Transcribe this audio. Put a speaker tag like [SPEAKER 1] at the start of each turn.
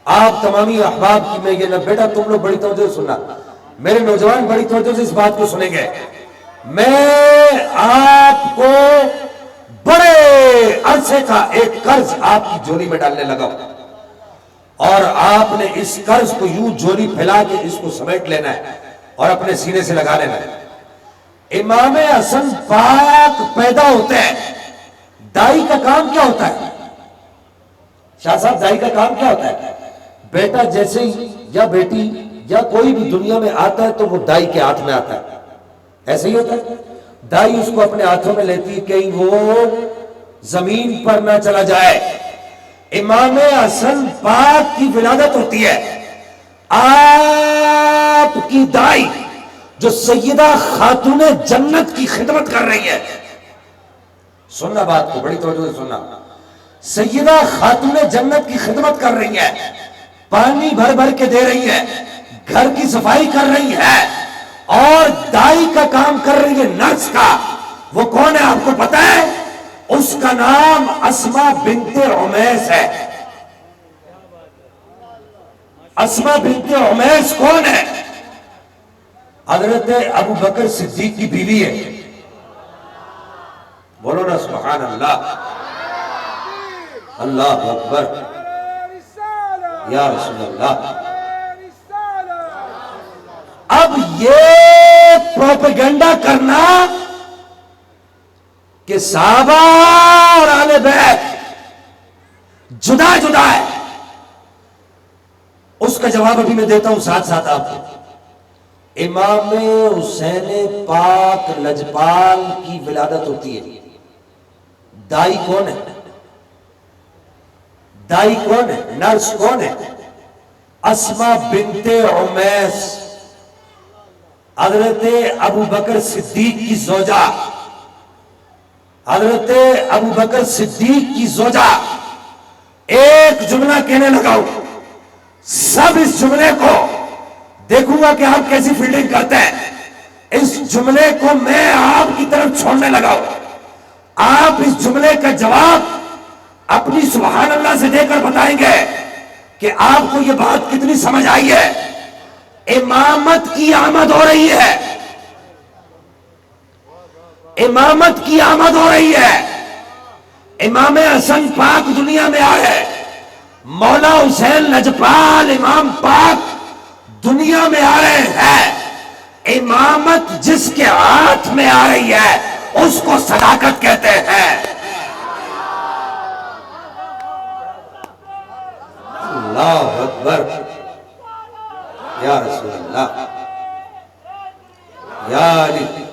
[SPEAKER 1] آپ تمامی احباب کی میں یہ نہ، بیٹا تم لوگ بڑی توجہ سننا، میرے نوجوان بڑی توجہ سے اس بات کو سنیں گے. میں آپ کو بڑے عرصے کا ایک قرض آپ کی جولی میں ڈالنے لگا ہوں، اور آپ نے اس قرض کو یوں جولی پھیلا کے اس کو سمیٹ لینا ہے اور اپنے سینے سے لگا لینا ہے. امام حسن پاک پیدا ہوتے ہیں، دائی کا کام کیا ہوتا ہے؟ شاہ صاحب دائی کا کام کیا ہوتا ہے؟ بیٹا جیسے ہی یا بیٹی یا کوئی بھی دنیا میں آتا ہے تو وہ دائی کے ہاتھ میں آتا ہے، ایسے ہی ہوتا ہے. دائی اس کو اپنے ہاتھوں میں لیتی ہے کہیں وہ زمین پر نہ چلا جائے. امام حسن پاک کی ولادت ہوتی ہے، آپ کی دائی جو سیدہ خاتون جنت کی خدمت کر رہی ہے، سننا بات کو بڑی توجہ سے سننا، سیدہ خاتون جنت کی خدمت کر رہی ہے، پانی بھر بھر کے دے رہی ہے، گھر کی صفائی کر رہی ہے، اور دائی کا کام کر رہی ہے نرس کا. وہ کون ہے آپ کو پتا ہے؟ اس کا نام اسما بنت عمیس ہے. اسما بنت عمیس کون ہے؟ حضرت ابو بکر صدیق کی بیوی ہے. بولو نا سبحان اللہ، اللہ اکبر یا رسول اللہ. اب یہ پروپیگنڈا کرنا کہ صحابہ اور اہل بیت جدا جدا ہے، اس کا جواب ابھی میں دیتا ہوں ساتھ ساتھ آپ کو. امام حسین پاک لجپال کی ولادت ہوتی ہے، دائی کون ہے؟ دائی کون ہے؟ نرس کون ہے؟ اسما بنت عمیس، حضرت ابو بکر صدیق کی زوجہ، حضرت ابو بکر صدیق کی زوجہ. ایک جملہ کہنے لگا ہوں، سب اس جملے کو دیکھوں گا کہ آپ کیسی فیلڈنگ کرتے ہیں. اس جملے کو میں آپ کی طرف چھوڑنے لگا ہوں، آپ اس جملے کا جواب اپنی سبحان اللہ سے دے کر بتائیں گے کہ آپ کو یہ بات کتنی سمجھ آئی ہے. امامت کی آمد ہو رہی ہے، امامت کی آمد ہو رہی ہے. امام حسن پاک دنیا میں آئے، مولا حسین لجپال امام پاک دنیا میں آ رہے ہیں. امامت جس کے ہاتھ میں آ رہی ہے اس کو صداقت کہتے ہیں. اللہ اکبر یا رسول اللہ یا علی.